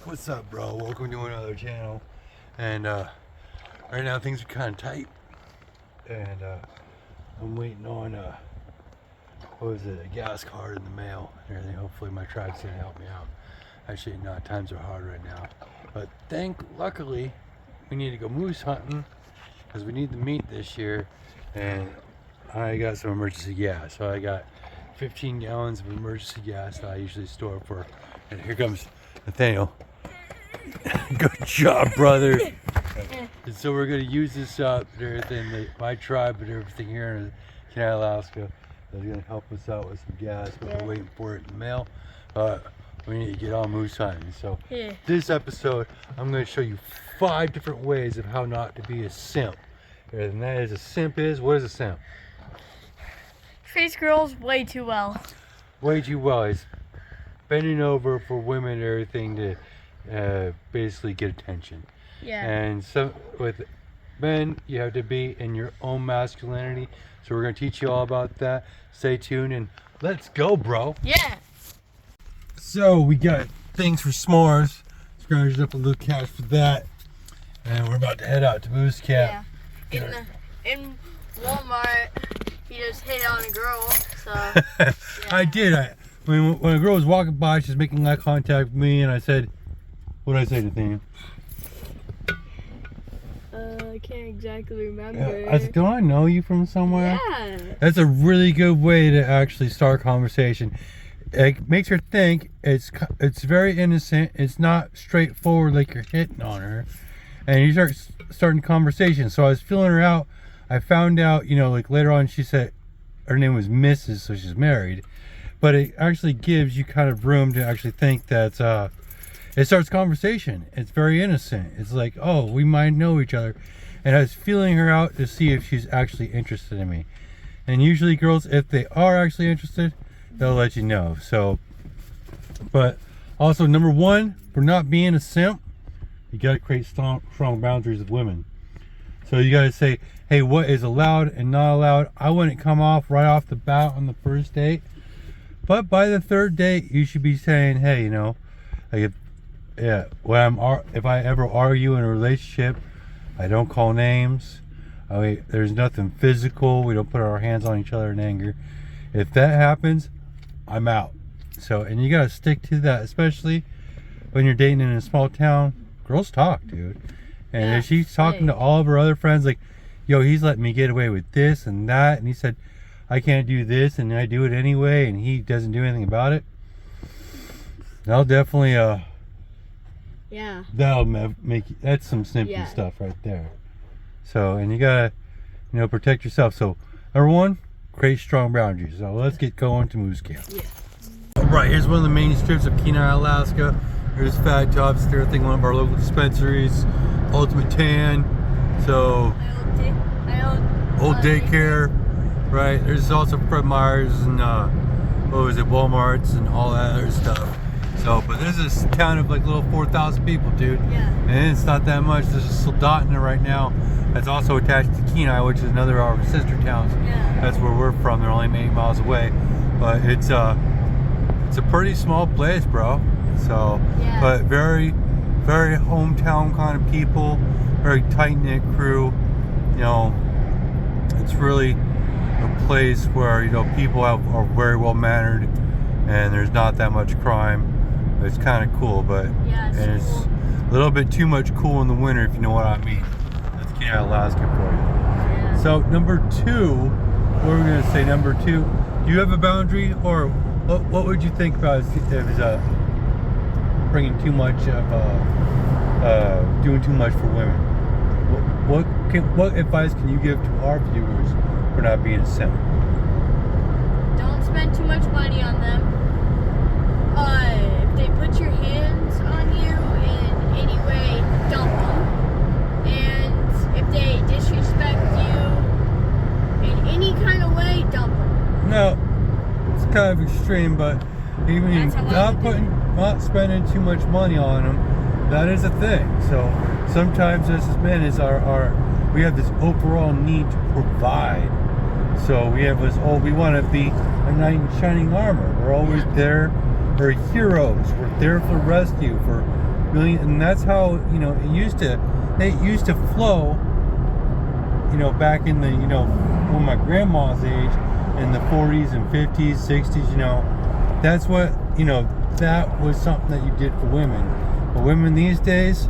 What's up, bro? Welcome to another channel. And right now things are kind of tight, and I'm waiting on what was it, a gas card in the mail and everything. Hopefully my tribe's gonna help me out. Actually, no, times are hard right now, but luckily we need to go moose hunting because we need the meat this year, and I got some emergency gas. So I got 15 gallons of emergency gas that I usually store for. And here comes Nathaniel. Good job, brother. And so we're gonna use this up and everything. My tribe and everything here in Canada, Alaska, is gonna help us out with some gas. We're waiting for it in the mail. We need to get on moose hunting. So this episode, I'm gonna show you 5 different ways of how not to be a simp. And that is, a simp is, what is a simp? Treats girls way too well. Way too well. He's bending over for women and everything to basically get attention. Yeah. And so with men, you have to be in your own masculinity. So we're gonna teach you all about that. Stay tuned and let's go, bro. Yeah. So we got things for s'mores. Scrounged up a little cash for that. And we're about to head out to Moose Camp. Yeah. In Walmart, he just hit on a girl. So. Yeah. I did. When a girl was walking by, she was making eye contact with me, and I said, what did I say to Nathaniel? I can't exactly remember. I said, don't I know you from somewhere? Yeah. That's a really good way to actually start a conversation. It makes her think. It's very innocent. It's not straightforward like you're hitting on her. And you start starting conversation. So I was feeling her out. I found out, like later on she said her name was Mrs., so she's married. But it actually gives you kind of room to actually think that it starts conversation. It's very innocent. It's like, oh, we might know each other. And I was feeling her out to see if she's actually interested in me. And usually girls, if they are actually interested, they'll let you know. So, but also number 1, for not being a simp, you got to create strong boundaries with women. So you got to say, hey, what is allowed and not allowed? I wouldn't come off right off the bat on the first date. But by the 3rd date, you should be saying, hey, like if I ever argue in a relationship, I don't call names. There's nothing physical. We don't put our hands on each other in anger. If that happens, I'm out. So, and you gotta stick to that, especially when you're dating in a small town. Girls talk, dude. And if she's talking to all of her other friends, like, yo, he's letting me get away with this and that, and he said I can't do this, and I do it anyway, and he doesn't do anything about it. That'll definitely that'll make you, that's some simpy stuff right there. So, and you gotta protect yourself. So number 1, create strong boundaries. So let's get going to Moose Camp. Alright, here's one of the main strips of Kenai, Alaska. There's Fat Tops, everything, one of our local dispensaries, Ultimate Tan, so old daycare, right? There's also Fred Meyer's and Walmart's and all that other stuff. So, but this is a town of like little 4,000 people, dude. Yeah. And it's not that much. This is Soldotna right now. That's also attached to Kenai, which is another of our sister towns. Yeah. That's where we're from. They're only 8 miles away, but it's a pretty small place, bro. So, but very, very hometown kind of people, very tight-knit crew. It's really a place where people are very well mannered, and there's not that much crime. It's kind of cool, but it's cool. A little bit too much cool in the winter, if you know what I mean. That's Kenai, Alaska for you. Yeah. So number 2, what are we gonna say? Number 2, do you have a boundary, or what would you think about if it's bringing too much of doing too much for women? What advice can you give to our viewers for not being a simp? Don't spend too much money on them. If they put your hands on you in any way, dump them. And if they disrespect you in any kind of way, dump them. No, it's kind of extreme, but even not spending too much money on them, that is a thing. So sometimes us as men we have this overall need to provide. So we want to be a knight in shining armor. We're always there. We're heroes. We're there for rescue. million, and that's how, you know, it used to flow, you know, back in the, you know, when my grandma's age, in the 40s and 50s, 60s, you know, that's what, you know, that was something that you did for women. But women these days,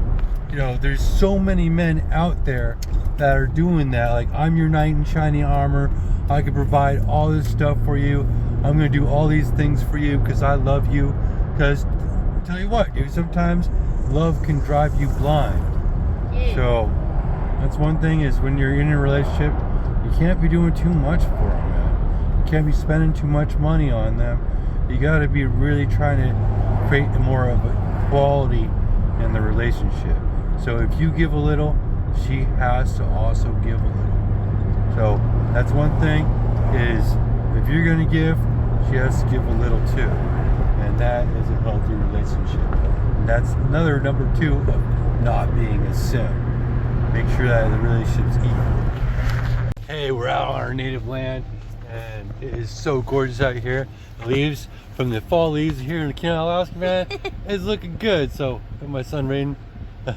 you know, there's so many men out there that are doing that. Like, I'm your knight in shining armor. I can provide all this stuff for you. I'm gonna do all these things for you because I love you. Because, tell you what, dude, sometimes love can drive you blind. Yeah. So, that's one thing, is when you're in a relationship, you can't be doing too much for them, man. You can't be spending too much money on them. You gotta be really trying to create more of a quality in the relationship. So if you give a little, she has to also give a little. So that's one thing, is if you're gonna give, she has to give a little too. And that is a healthy relationship. And that's another number 2 of not being a simp. Make sure that the relationship's equal. Hey, we're out on our native land, and it is so gorgeous out here. The leaves from the fall leaves here in Canada, Alaska, man, it's looking good. So, my son Raiden,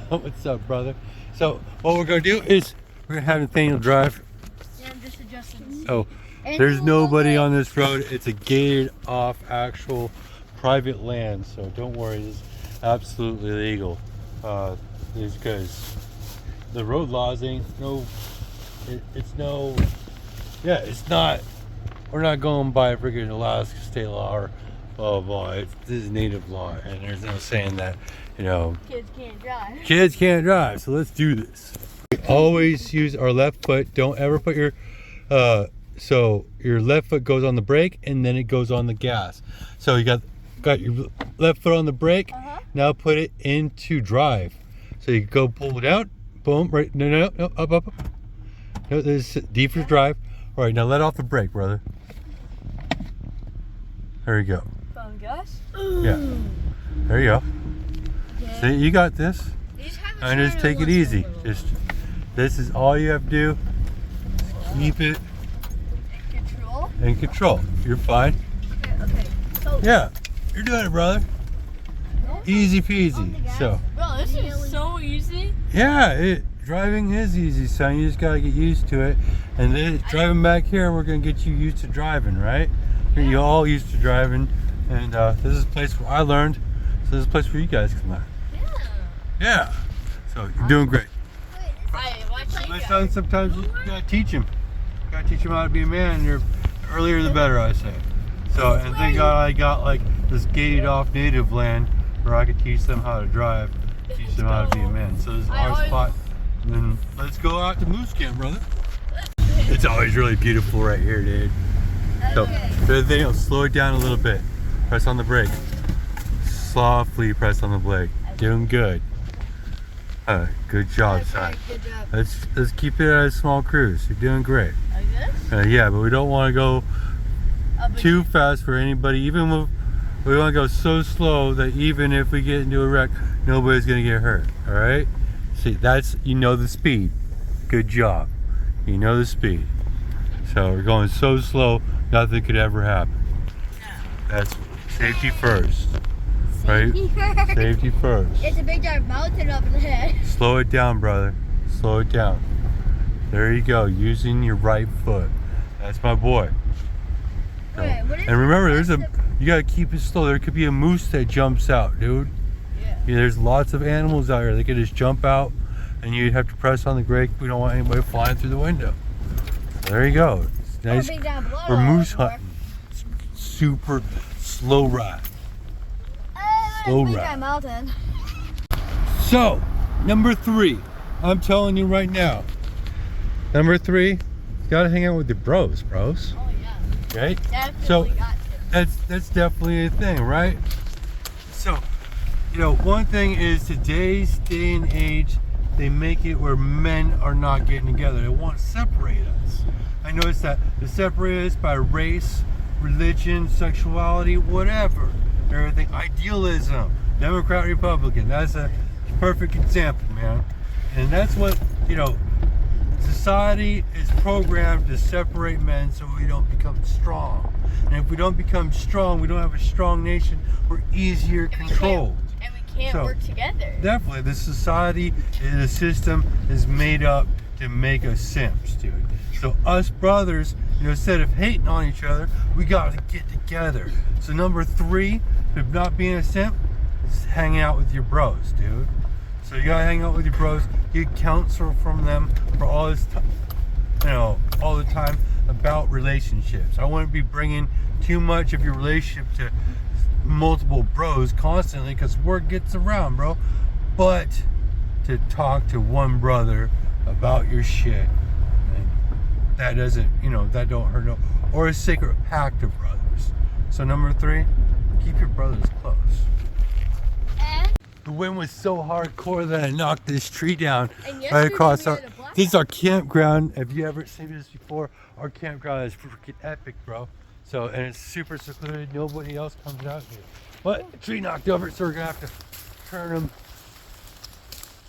what's up, brother? So, what we're gonna do is we're gonna have Nathaniel drive. Yeah, I'm just adjusting. Oh, there's nobody on this road. It's a gated off actual private land, so don't worry, it's absolutely legal. It's because the road laws ain't no, it's no, yeah, it's not, we're not going by freaking Alaska state law or blah blah blah. This is native law, and there's no saying that, you know, Kids can't drive. kids can't drive. So let's do this. We always use our left foot. Don't ever put your so your left foot goes on the brake and then it goes on the gas. So you got your left foot on the brake. Now put it into drive. So you go pull it out, boom, right, no, up. No, this is D for drive. All right, now let off the brake, brother. There you go. From gas? Yeah, there you go. Yeah. See, you got this. And just take it easy. Just, this is all you have to do. Just keep it Control? in control. You're fine. Okay. So, Yeah, you're doing it, brother. Easy peasy. So, bro, this is so easy. yeah, driving is easy, son. You just gotta get used to it. And then driving back here, we're gonna get you used to driving, right? You're all used to driving, and this is a place where I learned. So this is a place where you guys can learn. Yeah. So you're doing great. My son, sometimes you gotta teach him. You gotta teach him how to be a man. The earlier the better, I say. So, and thank God I got like this gated off native land where I could teach them how to drive, teach them how to be a man. So this is our spot. And then let's go out to Moose Camp, brother. It's always really beautiful right here, dude. So, the thing else, slow it down a little bit. Press on the brake. Softly press on the brake. Doing good. Good job, son. Good job. Let's keep it at a small cruise. You're doing great. Like this? Yeah, but we don't want to go too fast for anybody. Even if we want to go so slow that even if we get into a wreck, nobody's gonna get hurt. All right? See, that's, you know, the speed. Good job. You know the speed. So we're going so slow, nothing could ever happen. That's safety first. Right? Safety first. It's a big giant mountain up in the head. Slow it down, brother. Slow it down. There you go. Using your right foot. That's my boy. So, Wait, what is and remember, you gotta keep it slow. There could be a moose that jumps out, dude. Yeah, there's lots of animals out here. They could just jump out, and you'd have to press on the brake. We don't want anybody flying through the window. There you go. It's nice. We're moose hunting. Super slow ride. Slow ride. Mountain. So, number 3, I'm telling you right now. Number 3, you gotta hang out with your bros. Oh yeah. Right? Definitely So got to. that's definitely a thing, right? So, you know, one thing is today's day and age, they make it where men are not getting together. They want to separate us. I noticed that they separate us by race, religion, sexuality, whatever. Everything, idealism, Democrat, Republican. That's a perfect example, man. And that's what, you know, society is programmed to separate men so we don't become strong. And if we don't become strong, we don't have a strong nation, we're easier controlled. And we can't work together. Definitely, the society, the system is made up to make us simps, dude. So us brothers, instead of hating on each other, we got to get together. So number 3, of not being a simp, is hanging out with your bros, dude. So you gotta hang out with your bros, get counsel from them for all this time, all the time about relationships. I wouldn't be bringing too much of your relationship to multiple bros constantly, because word gets around, bro. But to talk to one brother about your shit, and that doesn't, that don't hurt no, or a sacred pact of brothers. So number 3, keep your brothers close. The wind was so hardcore that I knocked this tree down right across our. This is our campground. Have you ever seen this before? Our campground is freaking epic, bro. So, and it's super secluded. Nobody else comes out here. But the tree knocked over, so we're gonna have to turn them.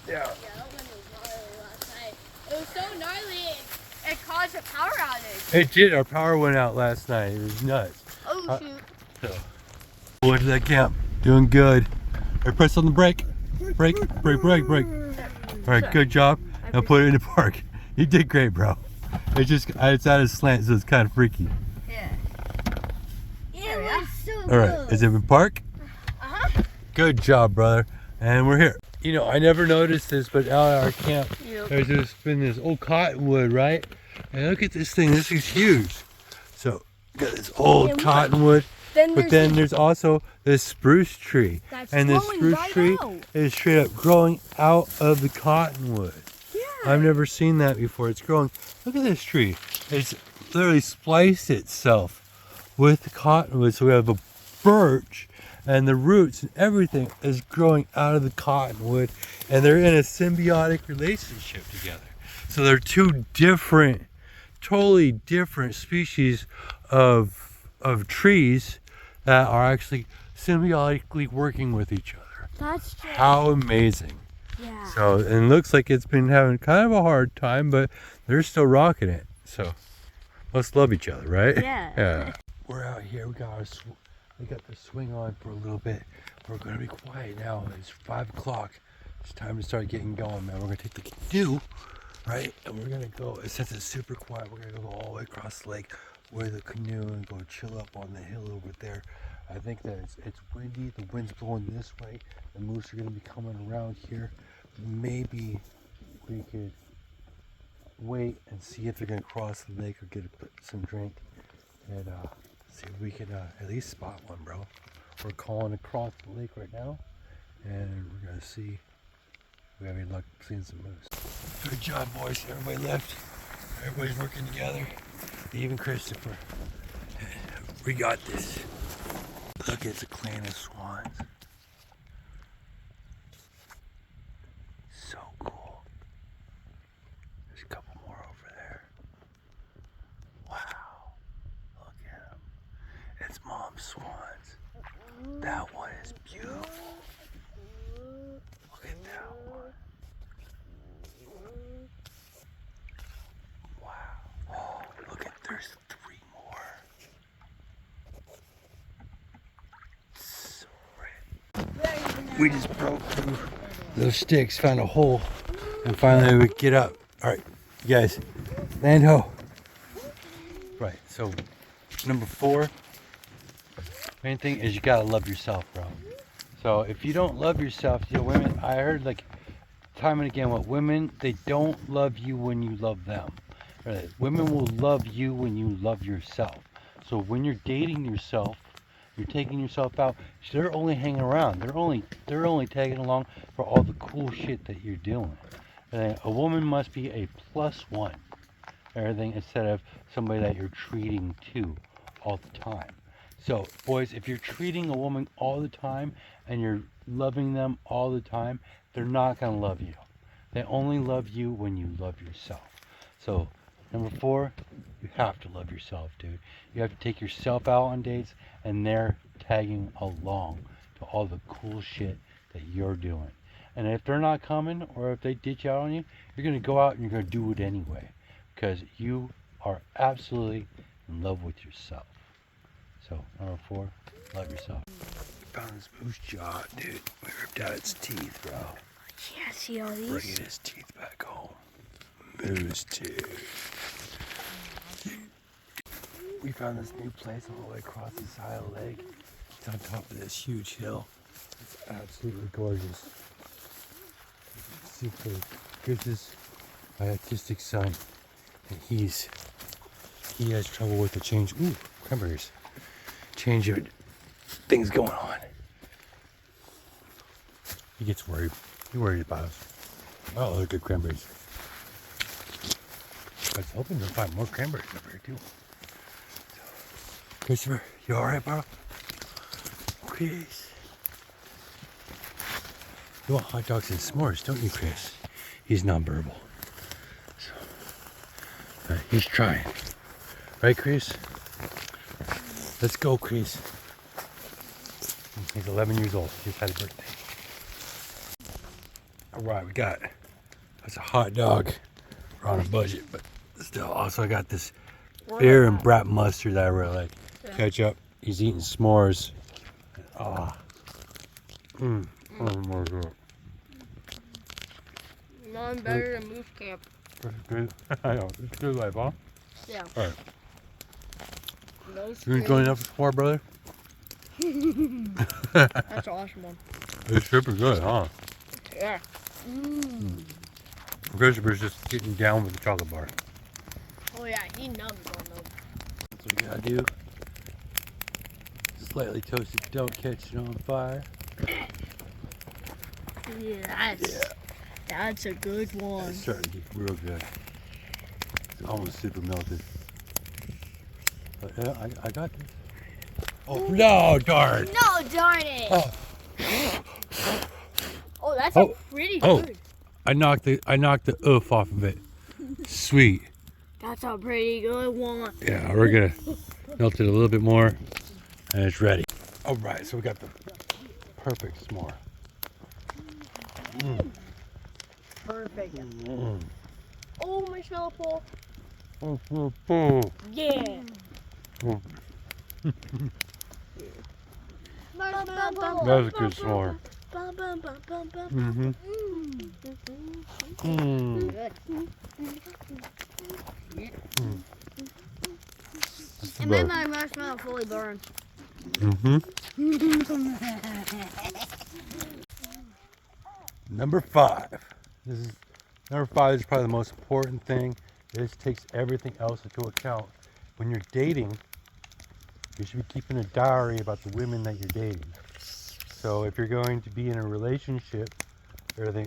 Yeah. That one was gnarly last night. It was so gnarly, it caused a power outage. It did. Our power went out last night. It was nuts. Oh shoot. So, went to that camp. Doing good. Right, press on the brake. Brake. All right, good job. Now put it in the park. You did great, bro. It's at a slant, so it's kind of freaky. Yeah. It was so All right, is it in park? Uh-huh. Good job, brother. And we're here. I never noticed this, but out at our camp, there's been this old cottonwood, right? And look at this thing. This is huge. So, got this old cottonwood. But then there's also this spruce tree. And this spruce tree is straight up growing out of the cottonwood. Yeah. I've never seen that before. It's growing. Look at this tree. It's literally spliced itself with the cottonwood. So we have a birch, and the roots and everything is growing out of the cottonwood. And they're in a symbiotic relationship together. So they're two different, totally different species of trees that are actually symbiotically working with each other. That's true. How amazing. Yeah. So, and it looks like it's been having kind of a hard time, but they're still rocking it. So, must love each other, right? Yeah. Yeah. We're out here. We got the swing on for a little bit. We're going to be quiet now. It's 5 o'clock. It's time to start getting going, man. We're going to take the canoe, right? And we're going to go, since it's super quiet, we're going to go all the way across the lake with the canoe and go chill up on the hill over there. I think that it's windy. The wind's blowing this way. The moose are going to be coming around here. Maybe we could wait and see if they're going to cross the lake or get some drink, and see if we can at least spot one, bro. We're calling across the lake right now, and we're going to see if we have any luck seeing some moose. Good job, boys. Everybody left. Everybody's working together. Even Christopher. We got this. Look, it's a clan of swans. So cool. There's a couple more over there. Wow. Look at them. It's mom's swans. That one is beautiful. Look at that one. Wow. Oh, look at, there's 3 more. So pretty. We just broke through those sticks, found a hole, and finally we get up. All right, you guys, land ho. Right, so number 4, main thing is you gotta love yourself, bro. So if you don't love yourself, women, I heard like time and again what women, they don't love you when you love them. Right? Women will love you when you love yourself. So when you're dating yourself, you're taking yourself out, they're only hanging around. They're only tagging along for all the cool shit that you're doing. And a woman must be a +1, everything, instead of somebody that you're treating to all the time. So boys, if you're treating a woman all the time and you're loving them all the time, they're not gonna love you. They only love you when you love yourself. So number 4, you have to love yourself, dude. You have to take yourself out on dates, and they're tagging along to all the cool shit that you're doing. And if they're not coming, or if they ditch out on you, you're going to go out and you're going to do it anyway, because you are absolutely in love with yourself. So number 4, love yourself. Found this moose jaw, dude. We ripped out its teeth, bro. Yeah, see all these? Bringing his teeth back home. Moose tooth. We found this new place all the way across the side of the lake. It's on top of this huge hill. It's absolutely gorgeous. Super. Here's this my autistic son, and he has trouble with the change. Ooh, cranberries. Change of things going on. He gets worried. He's worried about us. Oh, they're good cranberries. I was hoping to find more cranberries over here too. Christopher, you alright, bro? Chris. You want hot dogs and s'mores, don't you, Chris? He's nonverbal. So, he's trying. Right, Chris? Let's go, Chris. He's 11 years old. He just had a birthday. Alright, we got that's a hot dog. We're on a budget, but still. Also, I got this beer and brat mustard that I really like. Yeah. Ketchup. He's eating s'mores. Ah. Oh my God. None better than Moose Camp. Good. I know. It's good life, huh? Yeah. All right. No You enjoying enough for brother? That's an awesome one. It's super good, huh? Yeah. Christopher's just getting down with the chocolate bar. Oh yeah, he numbs on them. That's what you gotta do. Slightly toasted, don't catch it on fire. Yeah, that's a good one. It's starting to get real good. It's almost super melted. But yeah, I got this. Oh no, darn! No, darn it! Oh, Oh, that's a pretty good. I knocked the oof off of it. Sweet. That's a pretty good one. Yeah, we're gonna melt it a little bit more, and it's ready. All right, so we got the perfect s'more. Perfect. Mm. Oh, marshmallow pole. Yeah. That was a good s'more. Mm-hmm. And then my marshmallow fully burned. Number 5. Number 5 is probably the most important thing. This takes everything else into account. When you're dating, you should be keeping a diary about the women that you're dating. So if you're going to be in a relationship,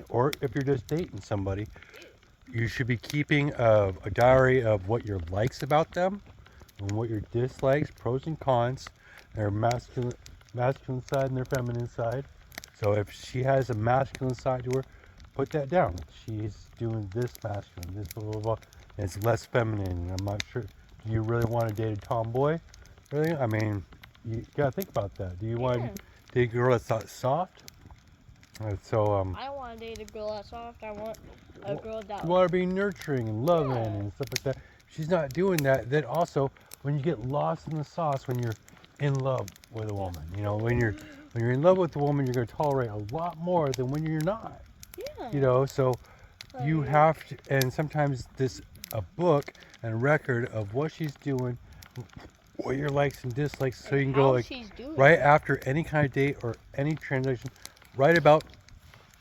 or if you're just dating somebody, you should be keeping a diary of what your likes about them, and what your dislikes, pros and cons, their masculine side and their feminine side. So if she has a masculine side to her, put that down. She's doing this masculine, this blah blah blah, and it's less feminine. I'm not sure. Do you really want to date a tomboy? Really? I mean, you gotta think about that. Do you want to date a girl that's soft? So I don't want to date a girl that's soft. I want a girl that. You want to be nurturing and loving and stuff like that. She's not doing that. Then also, when you get lost in the sauce, when you're in love with a woman, you know, when you're in love with a woman, you're going to tolerate a lot more than when you're not. Yeah. You know, so you have to, and sometimes a book and a record of what she's doing, what your likes and dislikes, so you can go like right after any kind of date or any transaction, write about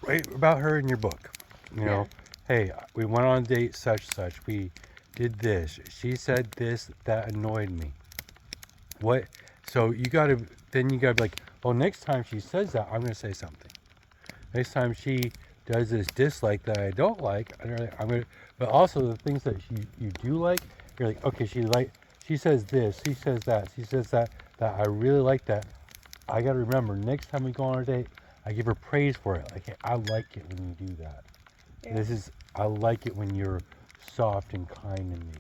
her in your book. You know, hey, we went on a date such. We did this. She said this that annoyed me. What? So you gotta be like, well, next time she says that, I'm gonna say something. Next time she does this dislike that I don't like, I'm gonna. But also the things that you do like, you're like, okay, she says this, she says that I really like that. I gotta remember next time we go on a date, I give her praise for it. Like, hey, I like it when you do that. Yeah. I like it when you're soft and kind to me.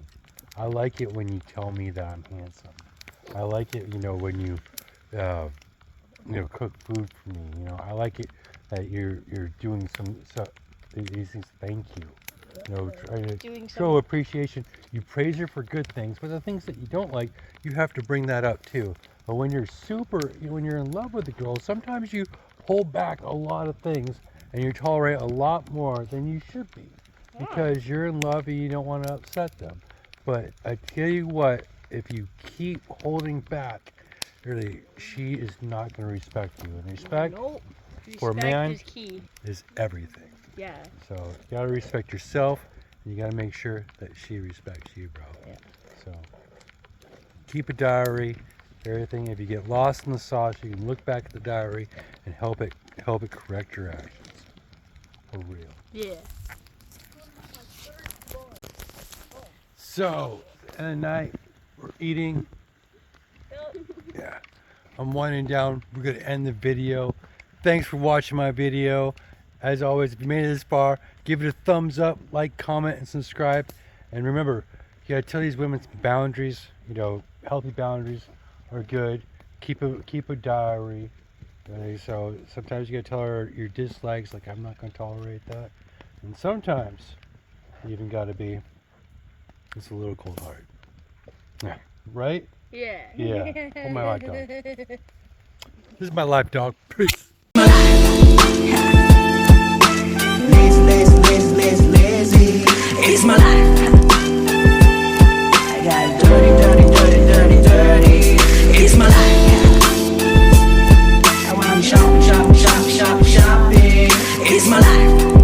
I like it when you tell me that I'm handsome. I like it, when you, cook food for me. I like it that you're doing these things. Thank you. Try to show appreciation. You praise her for good things, but the things that you don't like, you have to bring that up too. But when you're when you're in love with a girl, sometimes you hold back a lot of things and you tolerate a lot more than you should be. Because you're in love and you don't want to upset them. But I tell you what, if you keep holding back, really, she is not going to respect you. And respect for a man is key. is everything. Yeah. So you got to respect yourself, and you got to make sure that she respects you, bro. Yeah. So keep a diary, everything. If you get lost in the sauce, you can look back at the diary and help it correct your actions. For real. Yeah. So, end of the night, we're eating. Yeah, I'm winding down. We're gonna end the video. Thanks for watching my video. As always, if you made it this far, give it a thumbs up, like, comment, and subscribe. And remember, you gotta tell these women boundaries. You know, healthy boundaries are good. Keep a diary. Okay, so sometimes you gotta tell her your dislikes, like I'm not gonna tolerate that. And sometimes you even gotta be just a little cold-hearted. Yeah. Right? Yeah. Yeah. Hold my life, dog. This is my life, dog. Peace. Lazy. It's my life. I got dirty. It's my life. I wanna shopping. It's my life.